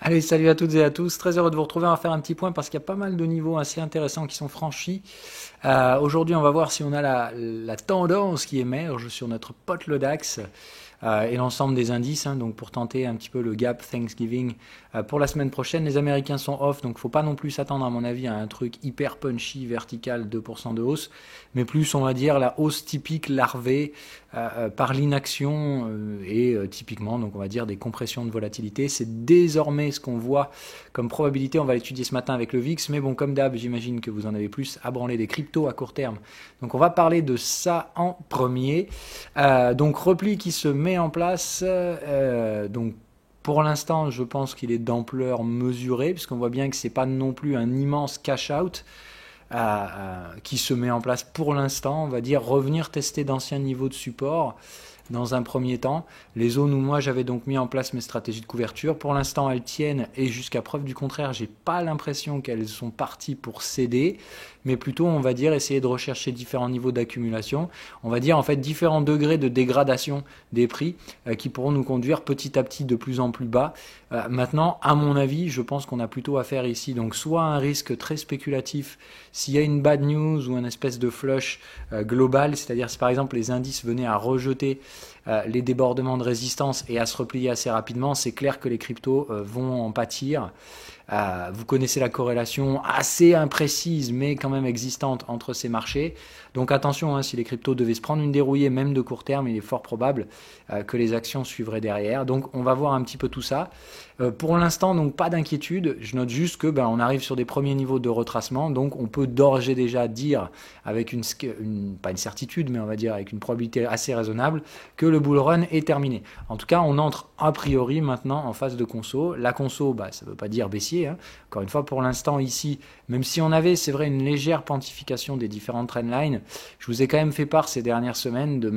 Allez, salut à toutes et à tous. Très heureux de vous retrouver. On va faire un petit point parce qu'il y a pas mal de niveaux assez intéressants qui sont franchis. Aujourd'hui, on va voir si on a la tendance qui émerge sur notre pote le DAX et l'ensemble des indices. Donc pour tenter un petit peu le gap Thanksgiving pour la semaine prochaine. Les Américains sont off, donc faut pas non plus s'attendre à mon avis à un truc hyper punchy, vertical, 2% de hausse, mais plus on va dire la hausse typique larvée par l'inaction typiquement, donc on va dire des compressions de volatilité. C'est désormais ce qu'on voit comme probabilité. On va l'étudier ce matin avec le VIX, mais bon, comme d'hab, j'imagine que vous en avez plus à branler des cryptos à court terme. Donc on va parler de ça en premier. Donc repli qui se met en place. Donc pour l'instant, je pense qu'il est d'ampleur mesurée, puisqu'on voit bien que c'est pas non plus un immense cash out qui se met en place pour l'instant. On va dire revenir tester d'anciens niveaux de support dans un premier temps. Les zones où moi j'avais donc mis en place mes stratégies de couverture, pour l'instant elles tiennent et jusqu'à preuve du contraire, j'ai pas l'impression qu'elles sont parties pour céder, mais plutôt on va dire essayer de rechercher différents niveaux d'accumulation, on va dire en fait différents degrés de dégradation des prix qui pourront nous conduire petit à petit de plus en plus bas. Maintenant, à mon avis, je pense qu'on a plutôt affaire ici donc soit un risque très spéculatif s'il y a une bad news ou un espèce de flush global, c'est-à-dire si par exemple les indices venaient à rejeter les débordements de résistance et à se replier assez rapidement, c'est clair que les cryptos vont en pâtir. Vous connaissez la corrélation assez imprécise mais quand même existante entre ces marchés. Donc attention, si les cryptos devaient se prendre une dérouillée même de court terme, il est fort probable que les actions suivraient derrière. Donc on va voir un petit peu tout ça. Pour l'instant, donc pas d'inquiétude. Je note juste que on arrive sur des premiers niveaux de retracement, donc on peut d'ores et déjà dire avec pas une certitude, mais on va dire avec une probabilité assez raisonnable que le bull run est terminé. En tout cas, on entre a priori maintenant en phase de conso. La conso, ça ne veut pas dire baissier. Encore une fois, pour l'instant ici, même si on avait, c'est vrai, une légère pontification des différentes trendlines, je vous ai quand même fait part ces dernières semaines de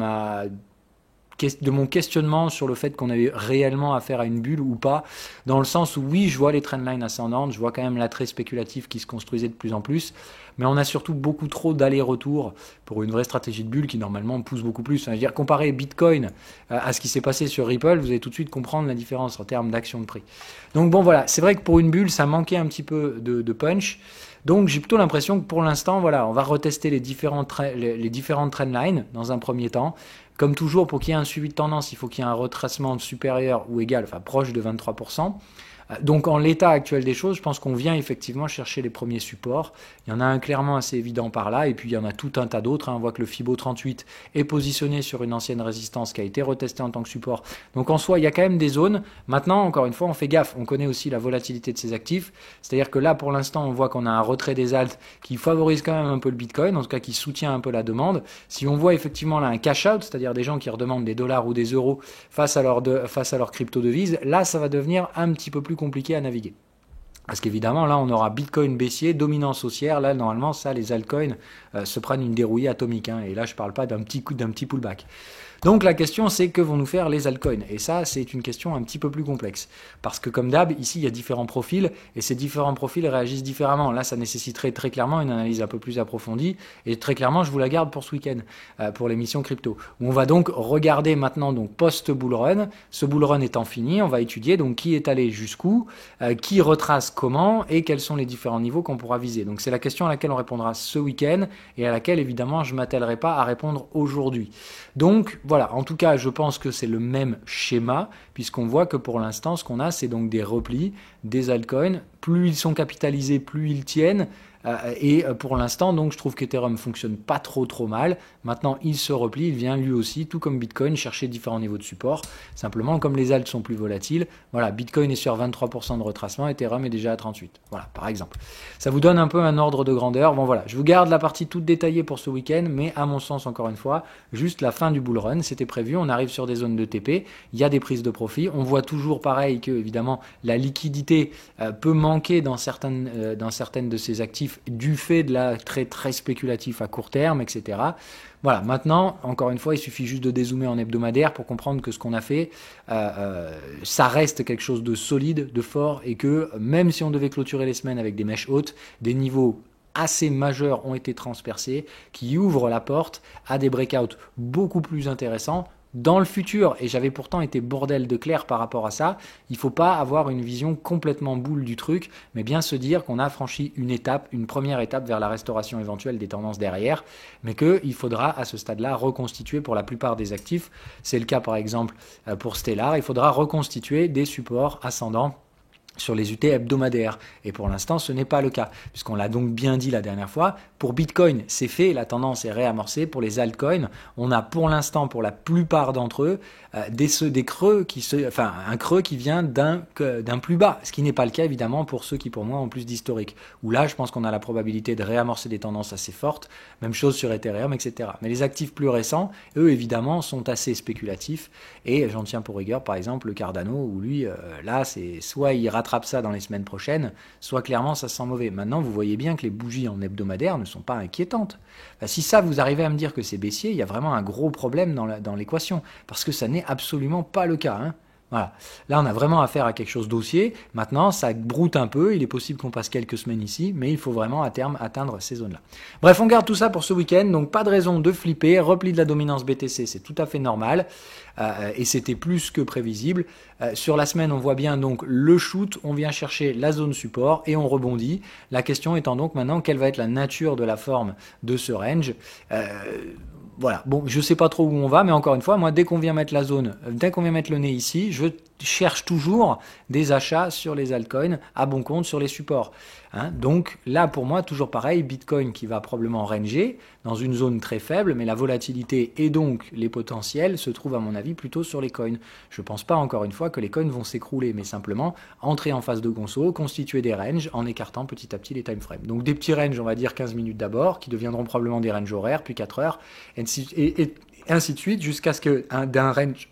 mon questionnement sur le fait qu'on avait réellement affaire à une bulle ou pas, dans le sens où oui, je vois les trendlines ascendantes, je vois quand même l'attrait spéculatif qui se construisait de plus en plus, mais on a surtout beaucoup trop d'allers-retours pour une vraie stratégie de bulle qui normalement pousse beaucoup plus. Je veux dire, comparer Bitcoin à ce qui s'est passé sur Ripple, vous allez tout de suite comprendre la différence en termes d'action de prix. Donc bon voilà, c'est vrai que pour une bulle, ça manquait un petit peu de punch. Donc j'ai plutôt l'impression que pour l'instant, voilà, on va retester les différentes trendlines dans un premier temps. Comme toujours, pour qu'il y ait un suivi de tendance, il faut qu'il y ait un retracement supérieur ou égal, enfin proche de 23%. Donc en l'état actuel des choses, je pense qu'on vient effectivement chercher les premiers supports. Il y en a un clairement assez évident par là, et puis il y en a tout un tas d'autres. On voit que le Fibo 38 est positionné sur une ancienne résistance qui a été retestée en tant que support. Donc en soi, il y a quand même des zones. Maintenant, encore une fois, on fait gaffe. On connaît aussi la volatilité de ces actifs. C'est-à-dire que là, pour l'instant, on voit qu'on a un retrait des alts qui favorise quand même un peu le Bitcoin, en tout cas qui soutient un peu la demande. Si on voit effectivement là un cash-out, c'est-à-dire des gens qui redemandent des dollars ou des euros face à leur crypto-devise, là, ça va devenir un petit peu plus compliqué à naviguer. Parce qu'évidemment, là, on aura Bitcoin baissier, dominance haussière. Là, normalement, ça, les altcoins se prennent une dérouillée atomique. Et là, je ne parle pas d'un petit pullback. Donc la question, c'est que vont nous faire les altcoins? Et ça, c'est une question un petit peu plus complexe. Parce que comme d'hab, ici, il y a différents profils, et ces différents profils réagissent différemment. Là, ça nécessiterait très clairement une analyse un peu plus approfondie, et très clairement, je vous la garde pour ce week-end, pour l'émission crypto. Où on va donc regarder maintenant, donc post-bull run. Ce bull run étant fini, on va étudier donc qui est allé jusqu'où, qui retrace comment, et quels sont les différents niveaux qu'on pourra viser. Donc c'est la question à laquelle on répondra ce week-end, et à laquelle, évidemment, je ne m'attellerai pas à répondre aujourd'hui. Donc, voilà, en tout cas, je pense que c'est le même schéma, puisqu'on voit que pour l'instant, ce qu'on a, c'est donc des replis, des altcoins. Plus ils sont capitalisés, plus ils tiennent. Et pour l'instant, donc, je trouve qu'Ethereum fonctionne pas trop mal. Maintenant, il se replie, il vient lui aussi, tout comme Bitcoin, chercher différents niveaux de support. Simplement, comme les alts sont plus volatiles, voilà, Bitcoin est sur 23% de retracement, Ethereum est déjà à 38%. Voilà, par exemple. Ça vous donne un peu un ordre de grandeur. Bon, voilà, je vous garde la partie toute détaillée pour ce week-end, mais à mon sens, encore une fois, juste la fin du bull run, c'était prévu. On arrive sur des zones de TP, il y a des prises de profit. On voit toujours pareil que, évidemment, la liquidité peut manquer dans certaines de ces actifs du fait de l'attrait très spéculatif à court terme, etc. Voilà, maintenant, encore une fois, il suffit juste de dézoomer en hebdomadaire pour comprendre que ce qu'on a fait, ça reste quelque chose de solide, de fort, et que même si on devait clôturer les semaines avec des mèches hautes, des niveaux assez majeurs ont été transpercés, qui ouvrent la porte à des breakouts beaucoup plus intéressants, dans le futur, et j'avais pourtant été bordel de clair par rapport à ça, il ne faut pas avoir une vision complètement boule du truc, mais bien se dire qu'on a franchi une étape, une première étape vers la restauration éventuelle des tendances derrière, mais qu'il faudra à ce stade-là reconstituer pour la plupart des actifs. C'est le cas par exemple pour Stellar, il faudra reconstituer des supports ascendants sur les UT hebdomadaires. Et pour l'instant, ce n'est pas le cas, puisqu'on l'a donc bien dit la dernière fois. Pour Bitcoin, c'est fait, la tendance est réamorcée. Pour les altcoins, on a pour l'instant, pour la plupart d'entre eux, des creux un creux qui vient d'un plus bas, ce qui n'est pas le cas évidemment pour ceux qui pour moi ont plus d'historique. Où là, je pense qu'on a la probabilité de réamorcer des tendances assez fortes, même chose sur Ethereum, etc. Mais les actifs plus récents, eux évidemment, sont assez spéculatifs. Et j'en tiens pour rigueur, par exemple, le Cardano, où lui, là, c'est soit il rattrape ça dans les semaines prochaines, soit clairement ça sent mauvais. Maintenant, vous voyez bien que les bougies en hebdomadaire ne sont pas inquiétantes. Enfin, si ça, vous arrivez à me dire que c'est baissier, il y a vraiment un gros problème dans l'équation, parce que ça n'est absolument pas le cas. Hein. Voilà. Là, on a vraiment affaire à quelque chose d'haussier. Maintenant, ça broute un peu. Il est possible qu'on passe quelques semaines ici, mais il faut vraiment à terme atteindre ces zones-là. Bref, on garde tout ça pour ce week-end. Donc, pas de raison de flipper. Repli de la dominance BTC, c'est tout à fait normal. Et c'était plus que prévisible. Sur la semaine, on voit bien donc le shoot. On vient chercher la zone support et on rebondit. La question étant donc maintenant, quelle va être la nature de la forme de ce range voilà, bon, je sais pas trop où on va, mais encore une fois, moi, dès qu'on vient mettre la zone, dès qu'on vient mettre le nez ici, je cherche toujours des achats sur les altcoins à bon compte sur les supports. Hein. Donc là, pour moi, toujours pareil, Bitcoin qui va probablement ranger dans une zone très faible, mais la volatilité et donc les potentiels se trouvent à mon avis plutôt sur les coins. Je pense pas encore une fois que les coins vont s'écrouler, mais simplement entrer en phase de conso, constituer des ranges en écartant petit à petit les time frames. Donc des petits ranges, on va dire 15 minutes d'abord, qui deviendront probablement des ranges horaires, puis 4 heures, et ainsi de suite, jusqu'à ce que d'un range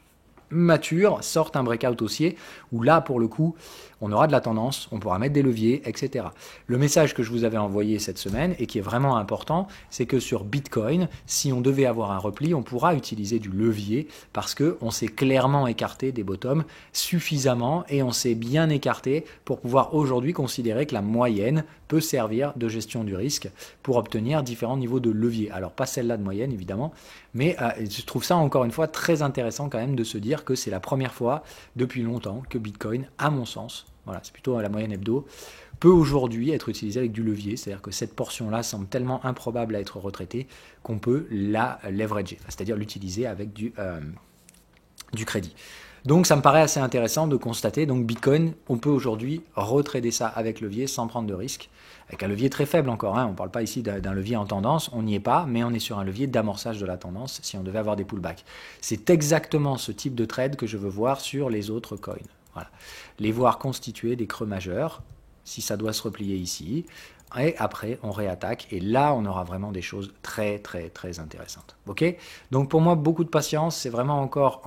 mature sorte un breakout haussier où là pour le coup on aura de la tendance, on pourra mettre des leviers, etc. Le message que je vous avais envoyé cette semaine et qui est vraiment important, c'est que sur Bitcoin, si on devait avoir un repli, on pourra utiliser du levier parce que on s'est clairement écarté des bottoms suffisamment et on s'est bien écarté pour pouvoir aujourd'hui considérer que la moyenne peut servir de gestion du risque pour obtenir différents niveaux de levier. Alors pas celle-là de moyenne évidemment, mais je trouve ça encore une fois très intéressant quand même de se dire que c'est la première fois depuis longtemps que Bitcoin, à mon sens, voilà, c'est plutôt la moyenne hebdo, peut aujourd'hui être utilisé avec du levier, c'est-à-dire que cette portion-là semble tellement improbable à être retraitée qu'on peut la leverager, c'est-à-dire l'utiliser avec du crédit. Donc ça me paraît assez intéressant de constater, donc Bitcoin, on peut aujourd'hui retrader ça avec levier sans prendre de risque, avec un levier très faible encore, hein. On ne parle pas ici d'un levier en tendance, on n'y est pas, mais on est sur un levier d'amorçage de la tendance si on devait avoir des pullbacks. C'est exactement ce type de trade que je veux voir sur les autres coins. Voilà. Les voir constituer des creux majeurs, si ça doit se replier ici, et après on réattaque, et là on aura vraiment des choses très très très intéressantes. Ok. Donc pour moi, beaucoup de patience, c'est vraiment encore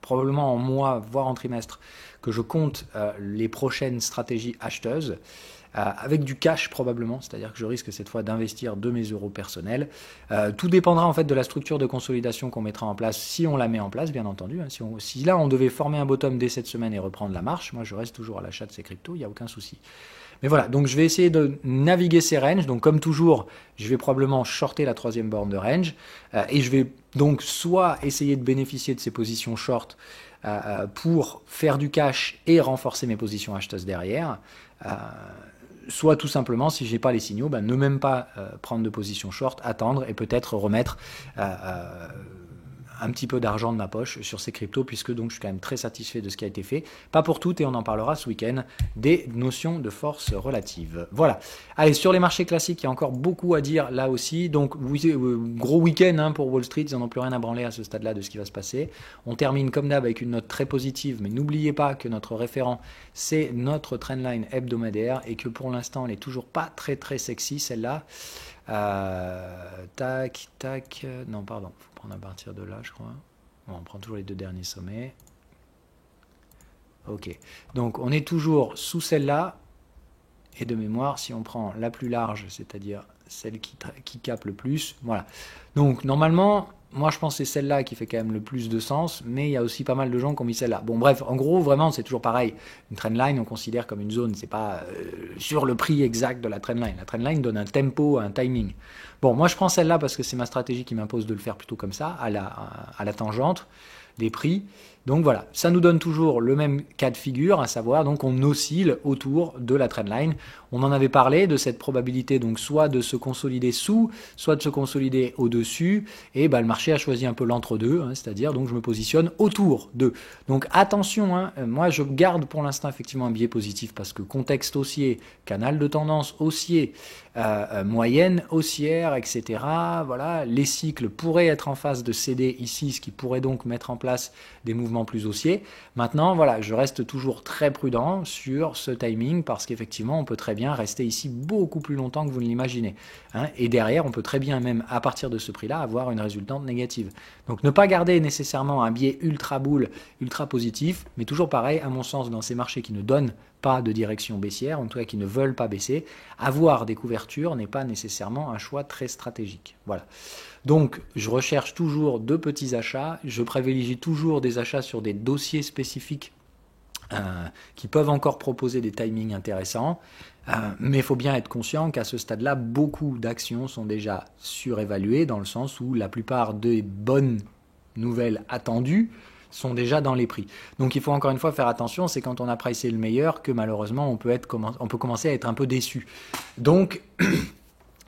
probablement en mois, voire en trimestre, que je compte les prochaines stratégies acheteuses, avec du cash probablement, c'est-à-dire que je risque cette fois d'investir de mes euros personnels. Tout dépendra en fait de la structure de consolidation qu'on mettra en place, si on la met en place bien entendu. Hein. Si là on devait former un bottom dès cette semaine et reprendre la marche, moi je reste toujours à l'achat de ces cryptos, il n'y a aucun souci. Mais voilà, donc je vais essayer de naviguer ces ranges. Donc comme toujours, je vais probablement shorter la troisième borne de range. Et je vais donc soit essayer de bénéficier de ces positions short pour faire du cash et renforcer mes positions acheteuses derrière. Soit tout simplement, si je n'ai pas les signaux, ne même pas prendre de position short, attendre et peut-être remettre un petit peu d'argent de ma poche sur ces cryptos, puisque donc je suis quand même très satisfait de ce qui a été fait. Pas pour tout, et on en parlera ce week-end, des notions de force relative. Voilà. Allez, sur les marchés classiques, il y a encore beaucoup à dire là aussi. Donc, gros week-end hein, pour Wall Street, ils n'en ont plus rien à branler à ce stade-là de ce qui va se passer. On termine comme d'hab avec une note très positive, mais n'oubliez pas que notre référent, c'est notre trendline hebdomadaire, et que pour l'instant, elle n'est toujours pas très très sexy, celle-là. Non, pardon, faut prendre à partir de là, je crois. Bon, on prend toujours les deux derniers sommets. Ok, donc on est toujours sous celle-là, et de mémoire, si on prend la plus large, c'est-à-dire celle qui capte le plus, voilà. Donc normalement, moi je pense que c'est celle-là qui fait quand même le plus de sens, mais il y a aussi pas mal de gens qui ont mis celle-là. Bon bref, en gros, vraiment, c'est toujours pareil. Une trendline, on considère comme une zone, c'est pas sur le prix exact de la trendline. La trendline donne un tempo, un timing. Bon, moi je prends celle-là parce que c'est ma stratégie qui m'impose de le faire plutôt comme ça, à la tangente. des prix. Donc voilà, ça nous donne toujours le même cas de figure, à savoir donc on oscille autour de la trendline. On en avait parlé de cette probabilité donc soit de se consolider sous, soit de se consolider au-dessus, et le marché a choisi un peu l'entre-deux, c'est-à-dire donc je me positionne autour de. Donc attention, moi je garde pour l'instant effectivement un biais positif parce que contexte haussier, canal de tendance haussier, moyenne haussière, etc. Voilà, les cycles pourraient être en phase de céder ici, ce qui pourrait donc mettre en place des mouvements plus haussiers. Maintenant, voilà, je reste toujours très prudent sur ce timing parce qu'effectivement, on peut très bien rester ici beaucoup plus longtemps que vous ne l'imaginez. Et derrière, on peut très bien même à partir de ce prix-là avoir une résultante négative. Donc ne pas garder nécessairement un biais ultra bull, ultra positif, mais toujours pareil, à mon sens, dans ces marchés qui ne donnent pas de direction baissière, en tout cas qui ne veulent pas baisser, avoir des couvertures n'est pas nécessairement un choix très stratégique. Voilà. Donc je recherche toujours de petits achats, je privilégie toujours des achats sur des dossiers spécifiques qui peuvent encore proposer des timings intéressants, mais il faut bien être conscient qu'à ce stade-là, beaucoup d'actions sont déjà surévaluées dans le sens où la plupart des bonnes nouvelles attendues sont déjà dans les prix. Donc il faut encore une fois faire attention, c'est quand on a pricé le meilleur que malheureusement on peut commencer à être un peu déçu. Donc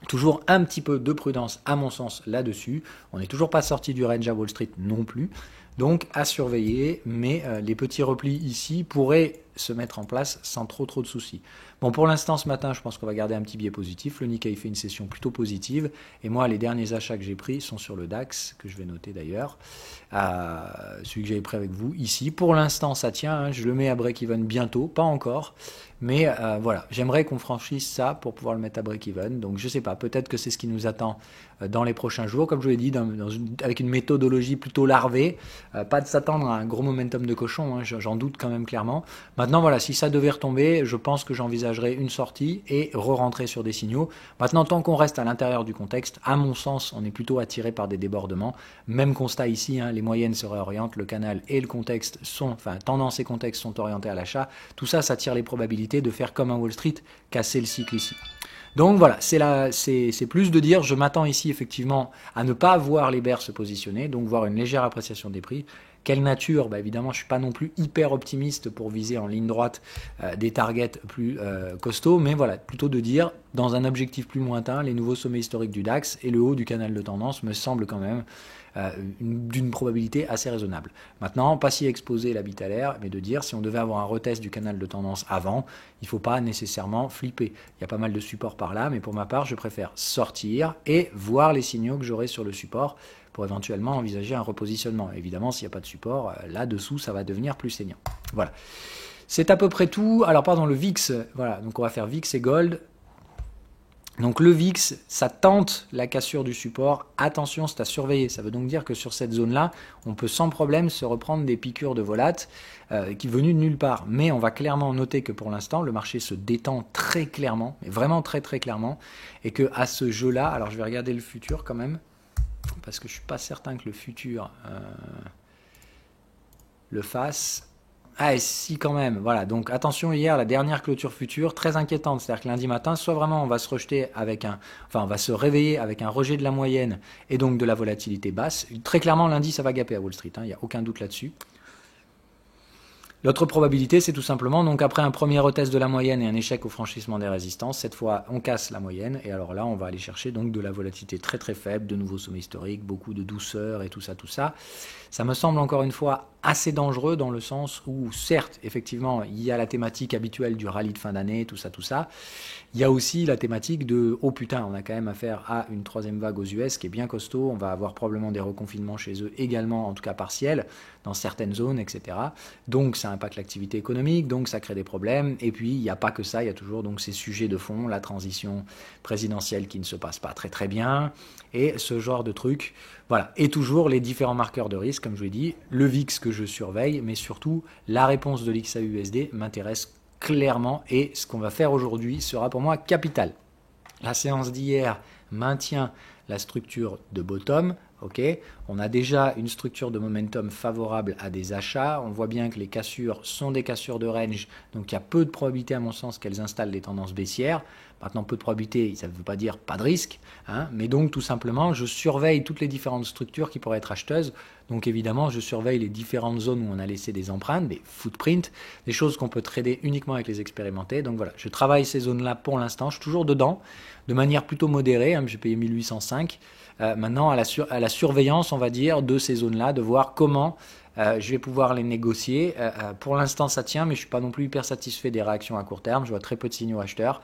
toujours un petit peu de prudence à mon sens là-dessus. On n'est toujours pas sorti du range à Wall Street non plus. Donc à surveiller, mais les petits replis ici pourraient se mettre en place sans trop de soucis. Bon, pour l'instant ce matin, je pense qu'on va garder un petit biais positif. Le Nikkei fait une session plutôt positive. Et moi, les derniers achats que j'ai pris sont sur le DAX, que je vais noter d'ailleurs. Celui que j'avais pris avec vous ici. Pour l'instant, ça tient. Je le mets à break-even bientôt, pas encore. Mais voilà, j'aimerais qu'on franchisse ça pour pouvoir le mettre à break-even. Donc je sais pas, peut-être que c'est ce qui nous attend dans les prochains jours. Comme je vous l'ai dit, avec une méthodologie plutôt larvée. Pas de s'attendre à un gros momentum de cochon, j'en doute quand même clairement. Maintenant voilà, si ça devait retomber, je pense que j'envisagerais une sortie et re-rentrer sur des signaux. Maintenant, tant qu'on reste à l'intérieur du contexte, à mon sens, on est plutôt attiré par des débordements. Même constat ici, les moyennes se réorientent, le canal et le contexte tendance et contexte sont orientés à l'achat. Tout ça, ça tire les probabilités de faire comme un Wall Street, casser le cycle ici. Donc voilà, c'est plus de dire, je m'attends ici effectivement à ne pas voir les bears se positionner, donc voir une légère appréciation des prix. Quelle nature? Évidemment, je ne suis pas non plus hyper optimiste pour viser en ligne droite des targets plus costauds, mais voilà, plutôt de dire, dans un objectif plus lointain, les nouveaux sommets historiques du DAX et le haut du canal de tendance me semblent quand même d'une probabilité assez raisonnable. Maintenant, pas si exposer l'habit à l'air, mais de dire si on devait avoir un retest du canal de tendance avant, il ne faut pas nécessairement flipper. Il y a pas mal de supports par là, mais pour ma part, je préfère sortir et voir les signaux que j'aurai sur le support pour éventuellement envisager un repositionnement. Évidemment, s'il n'y a pas de support, là-dessous, ça va devenir plus saignant. Voilà. C'est à peu près tout. Alors, pardon, le VIX, voilà, donc on va faire VIX et Gold. Donc le VIX, ça tente la cassure du support. Attention, c'est à surveiller. Ça veut donc dire que sur cette zone-là, on peut sans problème se reprendre des piqûres de volates qui venues de nulle part. Mais on va clairement noter que pour l'instant, le marché se détend très clairement, mais vraiment très très clairement, et que à ce jeu-là, alors je vais regarder le futur quand même, parce que je suis pas certain que le futur le fasse. Ah, et si quand même, voilà, donc attention hier, la dernière clôture future, très inquiétante, c'est-à-dire que lundi matin, soit vraiment on va se rejeter on va se réveiller avec un rejet de la moyenne et donc de la volatilité basse. Très clairement, lundi, ça va gaper à Wall Street, il n'y a aucun doute là-dessus. L'autre probabilité, c'est tout simplement, donc après un premier retest de la moyenne et un échec au franchissement des résistances, cette fois, on casse la moyenne, et alors là, on va aller chercher donc de la volatilité très très faible, de nouveaux sommets historiques, beaucoup de douceur et tout ça, tout ça. Ça me semble encore une fois assez dangereux dans le sens où, certes, effectivement, il y a la thématique habituelle du rallye de fin d'année, tout ça, tout ça. Il y a aussi la thématique de « oh putain, on a quand même affaire à une troisième vague aux US qui est bien costaud, on va avoir probablement des reconfinements chez eux également, en tout cas partiels, dans certaines zones, etc. » Donc ça impacte l'activité économique, donc ça crée des problèmes. Et puis il n'y a pas que ça, il y a toujours donc ces sujets de fond, la transition présidentielle qui ne se passe pas très très bien, et ce genre de trucs. Voilà, et toujours les différents marqueurs de risque, comme je vous l'ai dit, le VIX que je surveille, mais surtout la réponse de l'XAUSD m'intéresse clairement, et ce qu'on va faire aujourd'hui sera pour moi capital. La séance d'hier maintient la structure de bottom, ok, on a déjà une structure de momentum favorable à des achats, on voit bien que les cassures sont des cassures de range, donc il y a peu de probabilité à mon sens qu'elles installent des tendances baissières. Maintenant, peu de probabilité, ça ne veut pas dire pas de risque, mais donc tout simplement, je surveille toutes les différentes structures qui pourraient être acheteuses Donc évidemment, je surveille les différentes zones où on a laissé des empreintes, des footprints, des choses qu'on peut trader uniquement avec les expérimentés. Donc voilà, je travaille ces zones-là pour l'instant. Je suis toujours dedans, de manière plutôt modérée. Hein, j'ai payé 1805. Maintenant, à la surveillance, on va dire, de ces zones-là, de voir comment je vais pouvoir les négocier. Pour l'instant, ça tient, mais je ne suis pas non plus hyper satisfait des réactions à court terme. Je vois très peu de signaux acheteurs.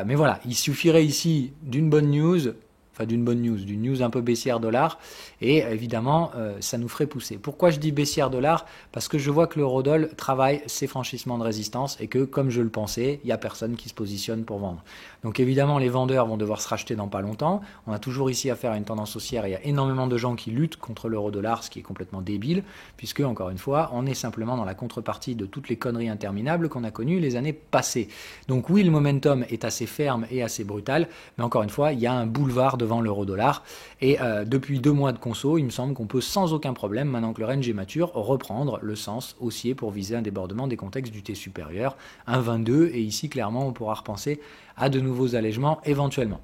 Mais voilà, il suffirait ici d'une bonne news, d'une news un peu baissière dollar, et évidemment, ça nous ferait pousser. Pourquoi je dis baissière dollar? Parce que je vois que l'eurodoll travaille ses franchissements de résistance et que, comme je le pensais, il n'y a personne qui se positionne pour vendre. Donc évidemment, les vendeurs vont devoir se racheter dans pas longtemps. On a toujours ici affaire à une tendance haussière. Il y a énormément de gens qui luttent contre l'euro-dollar, ce qui est complètement débile, puisque, encore une fois, on est simplement dans la contrepartie de toutes les conneries interminables qu'on a connues les années passées. Donc oui, le momentum est assez ferme et assez brutal, mais encore une fois, il y a un boulevard devant l'euro-dollar. Et depuis 2 mois de conso, il me semble qu'on peut sans aucun problème, maintenant que le range est mature, reprendre le sens haussier pour viser un débordement des contextes du T supérieur, 1,22, et ici, clairement, on pourra repenser à de nouveaux allègements éventuellement.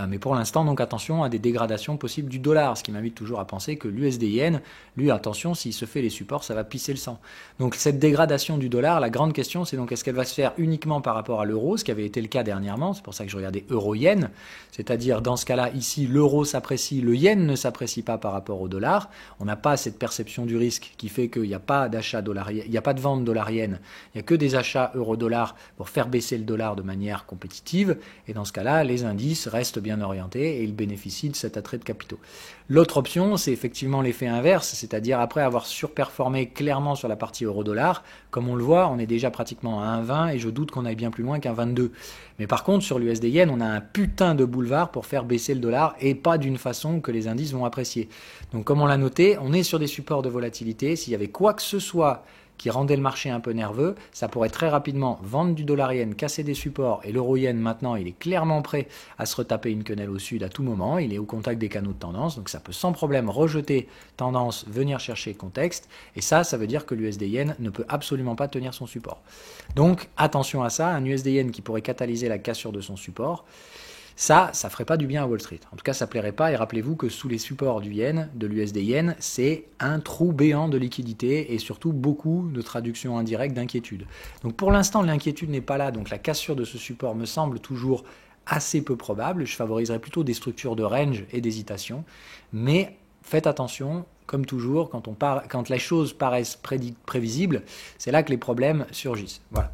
Mais pour l'instant, donc attention à des dégradations possibles du dollar, ce qui m'invite toujours à penser que l'USD-Yen, lui, attention, s'il se fait les supports, ça va pisser le sang. Donc cette dégradation du dollar, la grande question, c'est donc est-ce qu'elle va se faire uniquement par rapport à l'euro, ce qui avait été le cas dernièrement, c'est pour ça que je regardais euro-yen, c'est-à-dire dans ce cas-là, ici, l'euro s'apprécie, le yen ne s'apprécie pas par rapport au dollar, on n'a pas cette perception du risque qui fait qu'il n'y a pas d'achat dollar, il n'y a pas de vente dollar-yen, il n'y a que des achats euro-dollar pour faire baisser le dollar de manière compétitive, et dans ce cas-là, les indices restent bien orienté et il bénéficie de cet attrait de capitaux. L'autre option, c'est effectivement l'effet inverse, c'est-à-dire après avoir surperformé clairement sur la partie euro-dollar, comme on le voit, on est déjà pratiquement à 1,20 et je doute qu'on aille bien plus loin qu'un 22. Mais par contre, sur l'USD-Yen, on a un putain de boulevard pour faire baisser le dollar et pas d'une façon que les indices vont apprécier. Donc comme on l'a noté, on est sur des supports de volatilité. S'il y avait quoi que ce soit qui rendait le marché un peu nerveux, ça pourrait très rapidement vendre du dollar yen, casser des supports, et l'euro yen maintenant il est clairement prêt à se retaper une quenelle au sud à tout moment, il est au contact des canaux de tendance, donc ça peut sans problème rejeter tendance, venir chercher contexte, et ça veut dire que l'USD yen ne peut absolument pas tenir son support. Donc attention à ça, un USD yen qui pourrait catalyser la cassure de son support, ça ferait pas du bien à Wall Street. En tout cas, ça plairait pas. Et rappelez-vous que sous les supports du yen, de l'USD yen, c'est un trou béant de liquidité et surtout beaucoup de traductions indirectes d'inquiétude. Donc pour l'instant, l'inquiétude n'est pas là. Donc la cassure de ce support me semble toujours assez peu probable. Je favoriserais plutôt des structures de range et d'hésitation. Mais faites attention. Comme toujours, quand les choses paraissent prévisibles, c'est là que les problèmes surgissent. Voilà.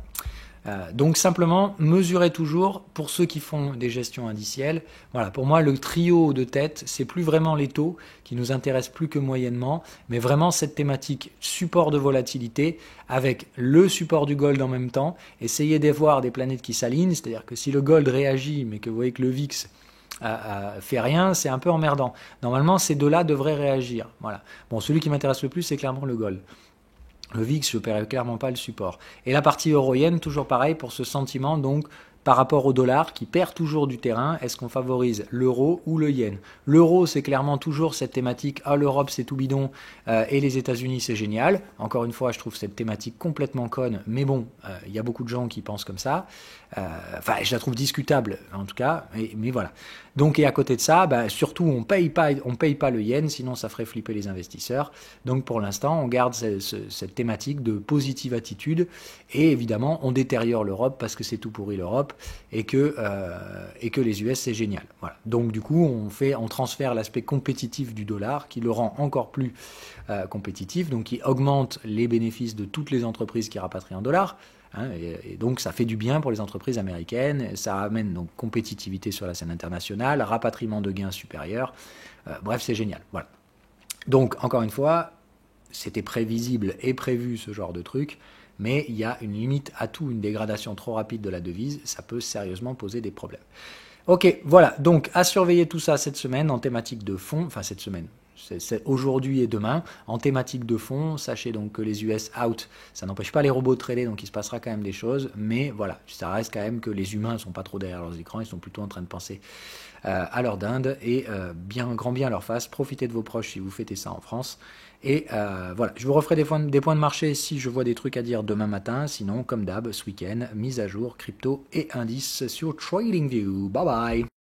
Donc simplement, mesurez toujours pour ceux qui font des gestions indicielles. Voilà, pour moi, le trio de tête, c'est plus vraiment les taux qui nous intéressent plus que moyennement, mais vraiment cette thématique support de volatilité avec le support du gold en même temps. Essayez d'avoir des planètes qui s'alignent, c'est-à-dire que si le gold réagit, mais que vous voyez que le VIX fait rien, c'est un peu emmerdant. Normalement, ces deux-là devraient réagir. Voilà. Bon, celui qui m'intéresse le plus, c'est clairement le gold. Le VIX, je ne paierai clairement pas le support. Et la partie euro-yen, toujours pareil pour ce sentiment, donc par rapport au dollar qui perd toujours du terrain, est-ce qu'on favorise l'euro ou le yen? L'euro, c'est clairement toujours cette thématique, l'Europe c'est tout bidon et les États-Unis c'est génial. Encore une fois, je trouve cette thématique complètement conne, mais bon, il y a beaucoup de gens qui pensent comme ça. Je la trouve discutable en tout cas, mais voilà. Donc et à côté de ça, surtout on paye pas le yen, sinon ça ferait flipper les investisseurs. Donc pour l'instant, on garde cette thématique de positive attitude et évidemment on détériore l'Europe parce que c'est tout pourri l'Europe et que les US c'est génial. Voilà. Donc du coup on transfère l'aspect compétitif du dollar qui le rend encore plus compétitif, donc qui augmente les bénéfices de toutes les entreprises qui rapatrient en dollars. Et donc ça fait du bien pour les entreprises américaines, ça amène donc compétitivité sur la scène internationale, rapatriement de gains supérieurs, bref c'est génial. Voilà. Donc encore une fois, c'était prévisible et prévu ce genre de truc, mais il y a une limite à tout, une dégradation trop rapide de la devise, ça peut sérieusement poser des problèmes. Ok, voilà, donc à surveiller tout ça cette semaine en thématique de fond, enfin cette semaine. C'est aujourd'hui et demain. En thématique de fond, sachez donc que les US out, ça n'empêche pas les robots de trader, donc il se passera quand même des choses. Mais voilà, ça reste quand même que les humains ne sont pas trop derrière leurs écrans, ils sont plutôt en train de penser à leur dinde et grand bien à leur face. Profitez de vos proches si vous fêtez ça en France. Et voilà, je vous referai des points de marché si je vois des trucs à dire demain matin. Sinon, comme d'hab, ce week-end, mise à jour crypto et indices sur TradingView. Bye bye.